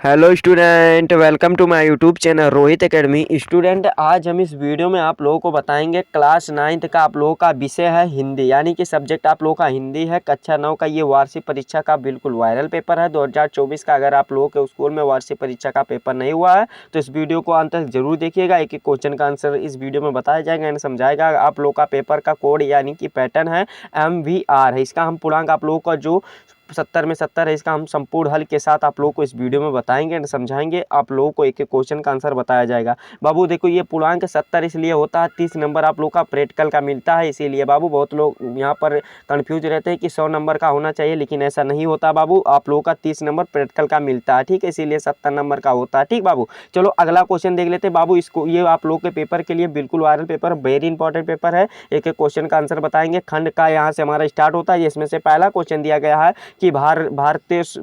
Hello student, welcome to my YouTube channel Rohit academy. Student, आज हम इस वीडियो में आप लोगों को बताएंगे क्लास 9th का आप लोगों का विषय है हिंदी, यानी कि सब्जेक्ट आप लोगों का हिंदी है। कक्षा 9 का ये वार्षिक परीक्षा का बिल्कुल वायरल पेपर है 2024 का। अगर आप लोगों के स्कूल में वार्षिक परीक्षा का पेपर नहीं हुआ है तो इस वीडियो को अंत तक जरूर देखिएगा। एक एक क्वेश्चन का आंसर इस वीडियो में बताया जाएगा एंड समझाएगा। आप लोग का पेपर का कोड यानी कि पैटर्न है MVR है। इसका हम पूर्णांक आप लोगों का जो 70 में 70 है, इसका हम संपूर्ण हल के साथ आप लोगों को इस वीडियो में बताएंगे एंड समझाएंगे। आप लोगों को एक एक क्वेश्चन का आंसर बताया जाएगा। बाबू देखो, ये पूर्णांक 70 इसलिए होता है 30 नंबर आप लोग का प्रैक्टिकल का मिलता है, इसीलिए बाबू बहुत लोग यहाँ पर कंफ्यूज रहते हैं कि 100 नंबर का होना चाहिए, लेकिन ऐसा नहीं होता बाबू। आप लोगों का 30 नंबर प्रैक्टिकल का मिलता है, ठीक है, इसीलिए 70 नंबर का होता है। ठीक बाबू, चलो अगला क्वेश्चन देख लेते हैं बाबू। इसको ये आप लोग के पेपर के लिए बिल्कुल viral paper, very important paper है। एक एक क्वेश्चन का आंसर बताएंगे। खंड का यहाँ से हमारा स्टार्ट होता है। इसमें से पहला क्वेश्चन दिया गया है कि भारतेश्वर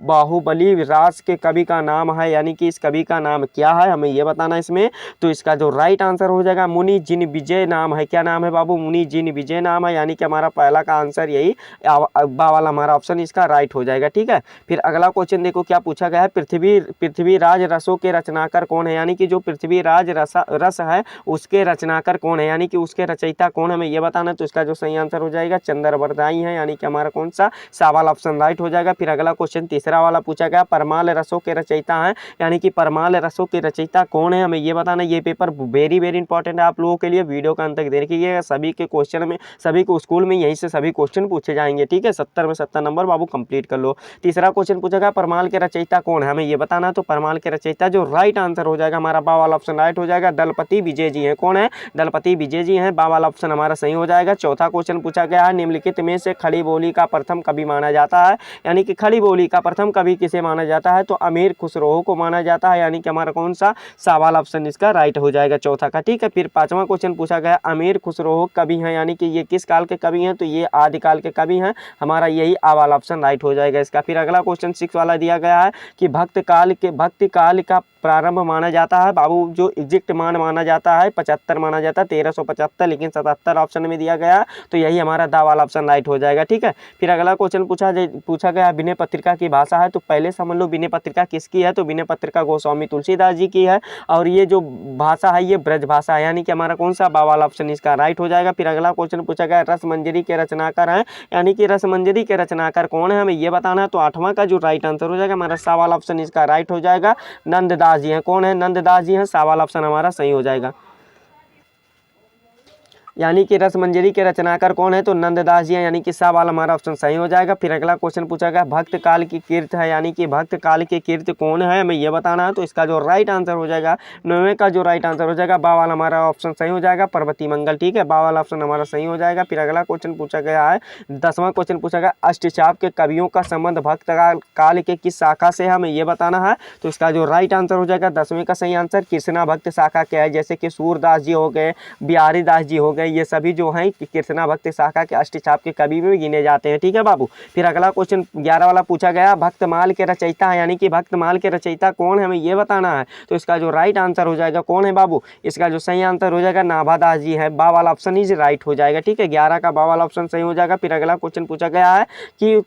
बाहुबली राज के कवि का नाम है, यानी कि इस कवि का नाम क्या है, हमें ये बताना है इसमें। तो इसका जो राइट आंसर हो जाएगा मुनि जिन विजय नाम है। क्या नाम है बाबू? मुनि जिन विजय नाम है, यानी कि हमारा पहला का आंसर यही बा वाला हमारा ऑप्शन इसका राइट हो जाएगा। ठीक है, फिर अगला क्वेश्चन देखो क्या पूछा गया है। पृथ्वीराज रसों के रचनाकार कौन है, यानी कि जो पृथ्वीराज रस है उसके रचनाकार कौन है, यानी कि उसके रचयिता कौन है, हमें ये बताना है। तो इसका जो सही आंसर हो जाएगा चंद्रवरदाई है, यानी कि हमारा कौन सा सवाल ऑप्शन राइट हो जाएगा। फिर अगला क्वेश्चन तीसरा वाला पूछा गया, परमाल रसों के रचयिता हैं, यानी कि परमाल रसों के रचयिता कौन है, हमें ये बताना। ये पेपर वेरी वेरी इंपॉर्टेंट है आप लोगों के लिए। वीडियो का अंत तक देखिएगा। सभी के क्वेश्चन में, सभी को स्कूल में यहीं से सभी क्वेश्चन पूछे जाएंगे। ठीक है, 70 में 70 नंबर बाबू कंप्लीट कर लो। तीसरा क्वेश्चन पूछा गया, परमाल के रचयिता कौन है, हमें ये बताना। तो परमाल के रचयिता जो राइट आंसर हो जाएगा हमारा बा वाला ऑप्शन राइट हो जाएगा। दलपति विजय जी है। कौन है? दलपति विजय जी हैं। बा वाला ऑप्शन हमारा सही हो जाएगा। चौथा क्वेश्चन पूछा गया है, निम्नलिखित में से खड़ी बोली का प्रथम कवि माना जाता है, यानी कि खड़ी बोली का प्रथम कवि किसे माना जाता है। तो अमीर खुसरो को माना जाता है, यानी कि हमारा कौन सा सवाल ऑप्शन इसका राइट हो जाएगा चौथा का। ठीक है, फिर पांचवा क्वेश्चन पूछा गया, अमीर खुसरो कवि हैं, यानी कि ये किस काल के कवि हैं। तो ये आदिकाल के कवि हैं, हमारा यही आ वाला ऑप्शन राइट हो जाएगा इसका। फिर अगला क्वेश्चन 6 वाला दिया गया है कि भक्ति काल का प्रारंभ माना जाता है बाबू। जो एग्जैक्ट मान माना जाता है 75 माना जाता है, 1375, लेकिन 77 ऑप्शन में दिया गया, तो यही हमारा दा वाला ऑप्शन राइट हो जाएगा। ठीक है, फिर अगला क्वेश्चन पूछा गया विनय पत्रिका की भाषा है। तो पहले समझ लो विनय पत्रिका किसकी है। तो विनय पत्रिका गोस्वामी तुलसीदास जी की है, और ये जो भाषा है ये ब्रज भाषा है, यानी कि हमारा कौन सा बा वाला ऑप्शन इसका राइट हो जाएगा। फिर अगला क्वेश्चन पूछा गया रस मंजरी के रचनाकार हैं, यानी कि रस मंजरी के रचनाकार कौन है, हमें ये बताना है। तो आठवां का जो राइट आंसर हो जाएगा हमारा सा वाला ऑप्शन इसका राइट हो जाएगा। नंददास जी हैं। कौन है? नंददास जी हैं। सवाल ऑप्शन हमारा सही हो जाएगा, यानी कि रस मंजरी के रचनाकार कौन है। तो नंददास जी हैं, यानी कि सवाल हमारा ऑप्शन सही हो जाएगा। फिर अगला क्वेश्चन पूछा गया भक्त काल की कीर्त है, यानी कि भक्त काल की कीर्त कौन है, हमें यह बताना है। तो इसका जो राइट आंसर हो जाएगा, 9वें का जो राइट आंसर हो जाएगा बा वाला हमारा ऑप्शन सही हो जाएगा, पार्वती मंगल। ठीक है, बा वाला ऑप्शन हमारा सही हो जाएगा। फिर अगला क्वेश्चन पूछा गया है 10वां क्वेश्चन पूछा गया, अष्टचाप के कवियों का संबंध भक्त काल के किस शाखा से है, हमें यह बताना है। तो इसका जो राइट आंसर हो जाएगा 10वें का सही आंसर कृष्णा भक्त शाखा क्या है, जैसे कि सूरदास जी हो गए, बिहारी दास जी हो गए, ये सभी जो हैं कृष्णा भक्त शाखा के अष्टचाप के कवि में गिने जाते हैं। ठीक है बाबू, फिर अगला क्वेश्चन 11 वाला पूछा गया भक्तमाल के रचयिता है, यानी कि भक्तमाल के रचयिता कौन है, हमें ये बताना है। तो इसका जो राइट आंसर हो जाएगा कौन है बाबू, इसका जो सही आंसर हो जाएगा नाभादास जी है। बा वाला ऑप्शन इज राइट हो जाएगा। ठीक है, 11 का बा वाला ऑप्शन सही हो जाएगा। फिर अगला क्वेश्चन पूछा गया है कि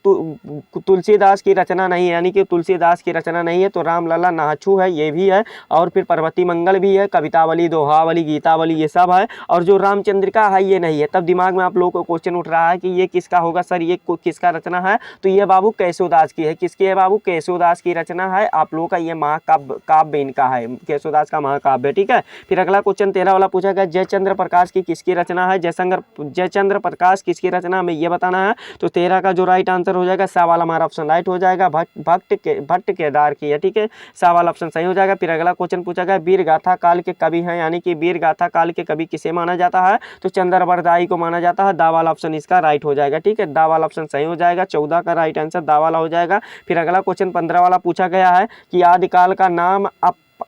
तुलसीदास की रचना नहीं है, यानी कि तुलसीदास की रचना नहीं है। तो रामलला नाहछू है, ये भी है, और फिर पार्वती मंगल भी है, कवितावली, दोहावली, गीतावली, ये सब है, और जो रामचंद्रिका है ये नहीं है। तब दिमाग में आप लोगों को क्वेश्चन उठ रहा है कि ये किसका होगा सर, ये किसका रचना है। तो ये बाबू केशवदास की है। किसकी है बाबू? केशवदास की रचना है। आप लोगों का ये महाकाव्य इनका है, केशवदास का महाकाव्य। ठीक है, फिर अगला क्वेश्चन 13 वाला पूछा गया जयचंद्र प्रकाश की किसकी रचना है, जयचंद्र प्रकाश किसकी रचना, हमें ये बताना है। तो 13 का जो राइट आंसर हो जाएगा सा वाला हमारा ऑप्शन राइट हो जाएगा, भट्ट केदार की है। ठीक है, सा वाला ऑप्शन सही हो जाएगा। फिर अगला क्वेश्चन पूछा गया वीर गाथा काल के कवि हैं, यानी कि वीर गाथा काल के कवि किसे माना जाता है। तो चंद्रवरदाई को माना जाता है। दा वाला ऑप्शन इसका राइट हो जाएगा। ठीक है, दा वाला ऑप्शन सही हो जाएगा। 14 का राइट आंसर दा वाला हो जाएगा। फिर अगला क्वेश्चन 15 वाला पूछा गया है कि आदिकाल का नाम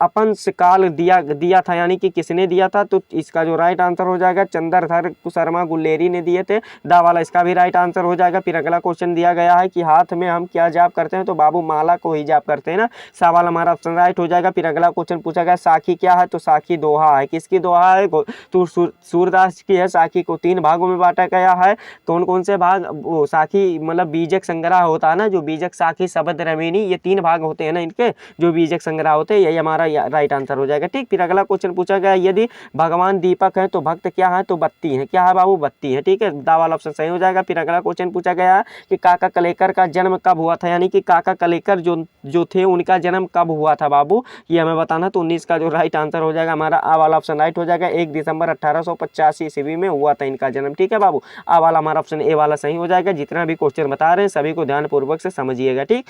अपंस काल दिया था, यानी कि किसने दिया था, तो इसका जो राइट आंसर हो जाएगा चंद्रधर शर्मा गुल्लेरी ने दिए थे। दा वाला इसका भी राइट आंसर हो जाएगा। फिर अगला क्वेश्चन दिया गया है कि हाथ में हम क्या जाप करते हैं, तो बाबू माला को ही जाप करते हैं ना, सा वाला हमारा ऑप्शन राइट हो जाएगा। फिर अगला क्वेश्चन पूछा गया साखी क्या है, तो साखी दोहा है। किसकी दोहा है, तो सूरदास की है। साखी को 3 भागों में बांटा गया है। कौन कौन से भाग, वो साखी मतलब बीजक संग्रह होता है ना, जो बीजक साखी शब्द रमीनी, ये 3 भाग होते हैं ना इनके, जो बीजक संग्रह होते हैं, यही हमारा राइट आंसर हो जाएगा। ठीक, फिर अगला क्वेश्चन पूछा गया यदि भगवान दीपक है तो भक्त क्या है, तो बत्ती है। क्या है बाबू, बत्ती है। ठीक है, दा वाला ऑप्शन सही हो जाएगा। फिर अगला क्वेश्चन पूछा गया कि काका कलेकर का जन्म कब हुआ था, यानी कि काका कलेकर जो थे उनका जन्म कब हुआ था बाबू, ये हमें बताना। तो 19 का जो राइट आंसर हो जाएगा हमारा आ वाला ऑप्शन राइट हो जाएगा। 1 दिसंबर 1885 ईस्वी में हुआ था इनका जन्म। ठीक है बाबू, आ वाला हमारा ऑप्शन ए वाला सही हो जाएगा। जितना भी क्वेश्चन बता रहे हैं सभी को ध्यानपूर्वक से समझिएगा। ठीक,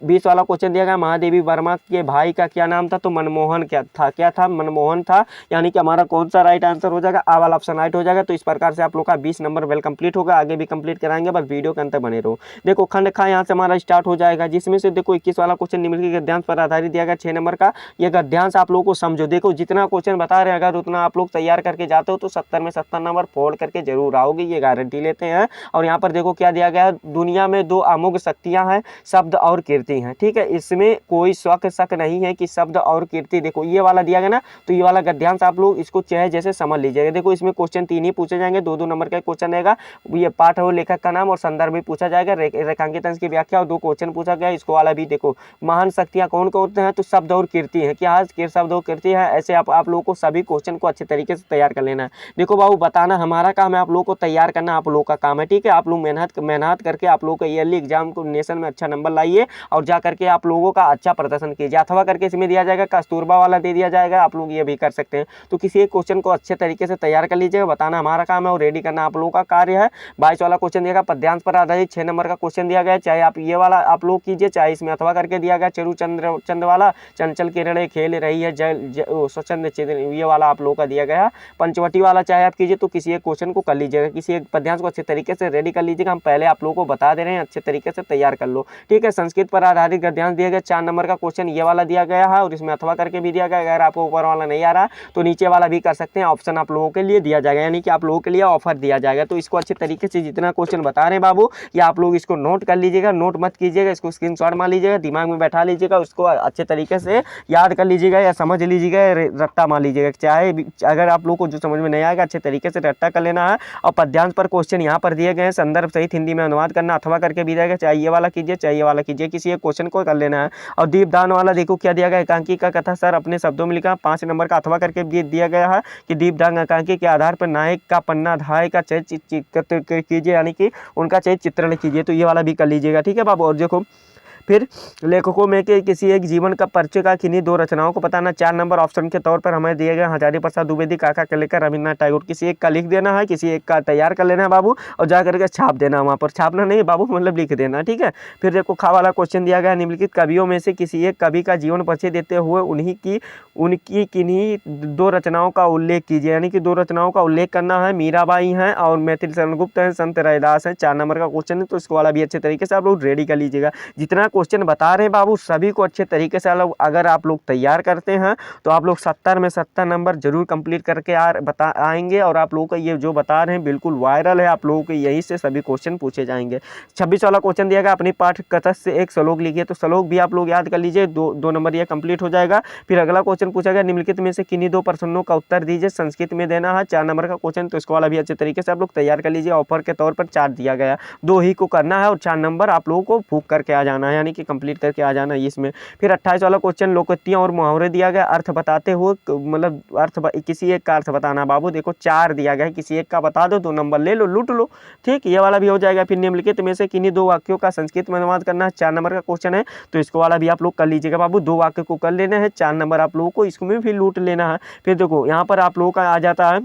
20 वाला क्वेश्चन दिया गया महादेवी वर्मा के भाई का क्या नाम था, तो मनमोहन क्या था, मनमोहन था। यानी कि हमारा कौन सा राइट आंसर हो जाएगा, आ वाला ऑप्शन राइट हो जाएगा। तो इस प्रकार से आप लोग का 20 नंबर वेल कंप्लीट होगा। आगे भी कंप्लीट कराएंगे, बस वीडियो के अंत तक बने रहो। देखो खंड खा यहाँ से हमारा स्टार्ट हो जाएगा, जिसमें से देखो 21 वाला क्वेश्चन निम्नलिखित गद्यांश पर आधारित दिया गया 6 नंबर का। ये गद्यांश आप लोगों को समझो, देखो जितना क्वेश्चन बता रहे हैं अगर उतना आप लोग तैयार करके जाते हो तो 70 में 70 नंबर फोड़ करके जरूर आओगे, ये गारंटी लेते हैं। और यहाँ पर देखो क्या दिया गया है, दुनिया में 2 अमोघ शक्तियां हैं, शब्द और कीर्ति हैं। ठीक है, इसमें कोई शक नहीं है कि शब्द और कीर्ति, देखो ये वाला दिया गया ना, तो ये वाला गद्यांश आप लोग इसको चाहे जैसे समझ लीजिएगा। देखो इसमें क्वेश्चन 3 ही पूछे जाएंगे, 2-2 नंबर का क्वेश्चन रहेगा। ये पाठ और लेखक का नाम और संदर्भ भी पूछा जाएगा, रेखांकित अंश की व्याख्या और 2 क्वेश्चन पूछा गया। इसको वाला भी देखो, महान शक्तियां कौन कौन होते हैं, तो शब्द और कीर्ति है। क्या है, शब्द और कीर्ति है। ऐसे आप लोगों को सभी क्वेश्चन को अच्छे तरीके से तैयार कर लेना है। देखो बाबू बताना हमारा काम है, आप लोगों को तैयार करना आप लोगों का काम है। ठीक है, आप लोग मेहनत करके आप लोगों का ईयरली एग्जाम को नेशन में अच्छा नंबर लाइए और जा करके आप लोगों का अच्छा प्रदर्शन कीजिए। अथवा करके इसमें दिया जाएगा, कस्तूरबा वाला दे दिया जाएगा, आप लोग ये भी कर सकते हैं। तो किसी एक क्वेश्चन को अच्छे तरीके से तैयार कर लीजिएगा, बताना हमारा काम है और रेडी करना आप लोगों का कार्य है। 22 वाला क्वेश्चन दिया गया पद्यांश पर आधारित 6 नंबर का क्वेश्चन दिया गया, चाहे आप ये वाला आप लोग कीजिए, चाहे इसमें अथवा करके दिया गया चरु चंद वाला, चंचल किरणें खेल रही है स्वच्छंद चित्र, ये वाला आप लोगों का दिया गया। पंचवटी वाला चाहे आप कीजिए, तो किसी एक क्वेश्चन को कर लीजिएगा, किसी एक पद्यांश को अच्छे तरीके से रेडी कर लीजिएगा। हम पहले आप लोगों को बता दे रहे हैं, अच्छे तरीके से तैयार कर लो। ठीक है, संस्कृत पर आधारित गद्यांश दिया गया 4 नंबर का क्वेश्चन ये वाला दिया गया है और इसमें अथवा करके भी दिया गया। अगर आपको ऊपर वाला नहीं आ रहा तो नीचे वाला भी कर सकते हैं, ऑप्शन आप लोगों के लिए दिया जाएगा, यानी कि आप लोगों के लिए ऑफर दिया जाएगा। तो इसको अच्छे तरीके से जितना क्वेश्चन बता रहे हैं बाबू, या आप लोग इसको नोट कर लीजिएगा, नोट मत कीजिएगा, इसको स्क्रीनशॉट मार लीजिएगा, दिमाग में बैठा लीजिएगा, उसको अच्छे तरीके से याद कर लीजिएगा या समझ लीजिएगा, रट्टा मार लीजिएगा। चाहे अगर आप लोग को जो समझ में नहीं आएगा अच्छे तरीके से रट्टा कर लेना है। और पद्यांश पर क्वेश्चन यहाँ पर दिए गए हैं, संदर्भ सहित हिंदी में अनुवाद करना, अथवा करके भी जाएगा, चाहे ये वाला कीजिए चाहे ये वाला कीजिए, किसी एक क्वेश्चन को कर लेना है। और दीपदान वाला देखो क्या दिया गया, एकांकी का कथा सर अपने शब्दों में लिखा, 5 नंबर का अथवा करके भी दिया गया है कि दीपदान एकांकी के आधार पर नायक का पन्ना अध्याय का चरित्र कीजिए, यानी कि उनका चरित्र चित्रण कीजिए। तो ये वाला भी कर लीजिएगा। ठीक है बाबू, और देखो फिर लेखकों में के किसी एक जीवन का परिचय का किन्हीं 2 रचनाओं को बताना। 4 नंबर ऑप्शन के तौर पर हमें दिए गए हजारी प्रसाद द्विवेदी, काका कलेकर, रविन्द्रनाथ टैगोर। किसी एक का लिख देना है, किसी एक का तैयार कर लेना है बाबू, और जा करके छाप देना, वहाँ पर छापना नहीं बाबू, मतलब लिख देना। ठीक है, फिर देखो खा वाला क्वेश्चन दिया गया, निम्नलिखित कवियों में से किसी एक कवि का जीवन परिचय देते हुए उनकी किन्हीं 2 रचनाओं का उल्लेख कीजिए, यानी कि 2 रचनाओं का उल्लेख करना है। मीराबाई हैं और मैथिली शरण गुप्त हैं, संत रैदास हैं। 4 नंबर का क्वेश्चन है, तो इसको वाला भी अच्छे तरीके से आप लोग रेडी कर लीजिएगा। जितना क्वेश्चन बता रहे हैं बाबू सभी को अच्छे तरीके से अगर आप लोग तैयार करते हैं तो आप लोग 70 में 70 नंबर जरूर कंप्लीट करके आएंगे। और आप लोगों का ये जो बता रहे हैं बिल्कुल वायरल है, आप लोगों के यहीं से सभी क्वेश्चन पूछे जाएंगे। 26 वाला क्वेश्चन दिया गया, अपनी पाठ कथा से एक श्लोक लिखिए। तो श्लोक भी आप लोग याद कर लीजिए, 2 नंबर ये कंप्लीट हो जाएगा। फिर अगला क्वेश्चन पूछा गया, निम्नलिखित में से किन्हीं 2 प्रश्नों का उत्तर दीजिए, संस्कृत में देना है। 4 नंबर का क्वेश्चन, तो इसको वाला भी अच्छे तरीके से आप लोग तैयार कर लीजिए। ऑफर के तौर पर 4 दिया गया, 2 ही को करना है और 4 नंबर आप लोगों को फूक करके आ जाना है, यानी कि कंप्लीट करके आ जाना है इसमें। फिर 28 वाला क्वेश्चन, लोकोक्तियां और मुहावरे दिया गया, अर्थ बताते हुए मतलब किसी एक का अर्थ बताना बाबू। देखो 4 दिया गया है, किसी एक का बता दो, 2 नंबर ले लो, लूट लो। ठीक, ये वाला भी हो जाएगा। फिर निम्नलिखित में से किन्हीं 2 वाक्यों का संस्कृत में अनुवाद करना है। 4 नंबर का क्वेश्चन है, तो इसको वाला भी आप लोग कर लीजिएगा बाबू। 2 वाक्य को कर लेना है, 4 नंबर आप लोगों को इसमें भी लूट लेना है। फिर देखो यहाँ पर आप लोगों का आ जाता है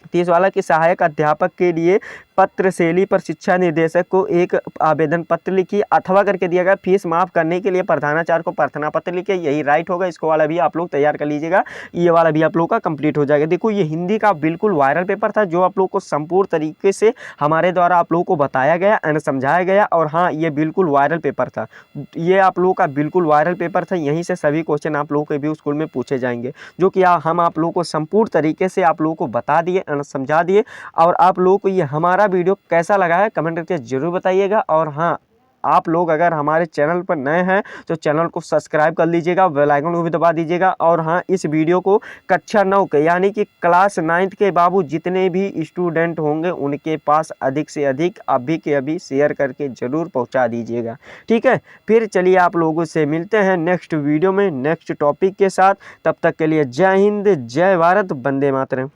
30 वाला कि सहायक अध्यापक के लिए पत्र शैली पर शिक्षा निदेशक को एक आवेदन पत्र लिखिए, अथवा करके दिया गया फीस माफ करने के लिए प्रधानाचार्य को प्रार्थना पत्र लिखिए, यही राइट होगा। इसको वाला भी आप लोग तैयार कर लीजिएगा, ये वाला भी आप लोग का कंप्लीट हो जाएगा। देखो ये हिंदी का बिल्कुल वायरल पेपर था, जो आप लोग को संपूर्ण तरीके से हमारे द्वारा आप लोगों को बताया गया एंड समझाया गया। और हाँ, ये बिल्कुल वायरल पेपर था, ये आप लोगों का बिल्कुल वायरल पेपर था। यहीं से सभी क्वेश्चन आप लोगों के भी स्कूल में पूछे जाएंगे, जो कि हम आप लोगों को संपूर्ण तरीके से आप लोगों को बता दिए एंड समझा दिए। और आप लोगों को ये हमारा वीडियो कैसा लगा है कमेंट करके जरूर बताइएगा। और हाँ, आप लोग अगर हमारे चैनल पर नए हैं तो चैनल को सब्सक्राइब कर लीजिएगा, बेल आइकन को भी दबा दीजिएगा। और हाँ, इस वीडियो को कक्षा 9 के यानी कि क्लास 9th के बाबू जितने भी स्टूडेंट होंगे उनके पास अधिक से अधिक अभी के अभी शेयर करके ज़रूर पहुंचा दीजिएगा, ठीक है। फिर चलिए आप लोगों से मिलते हैं नेक्स्ट वीडियो में नेक्स्ट टॉपिक के साथ। तब तक के लिए जय हिंद, जय भारत, वंदे मातरम।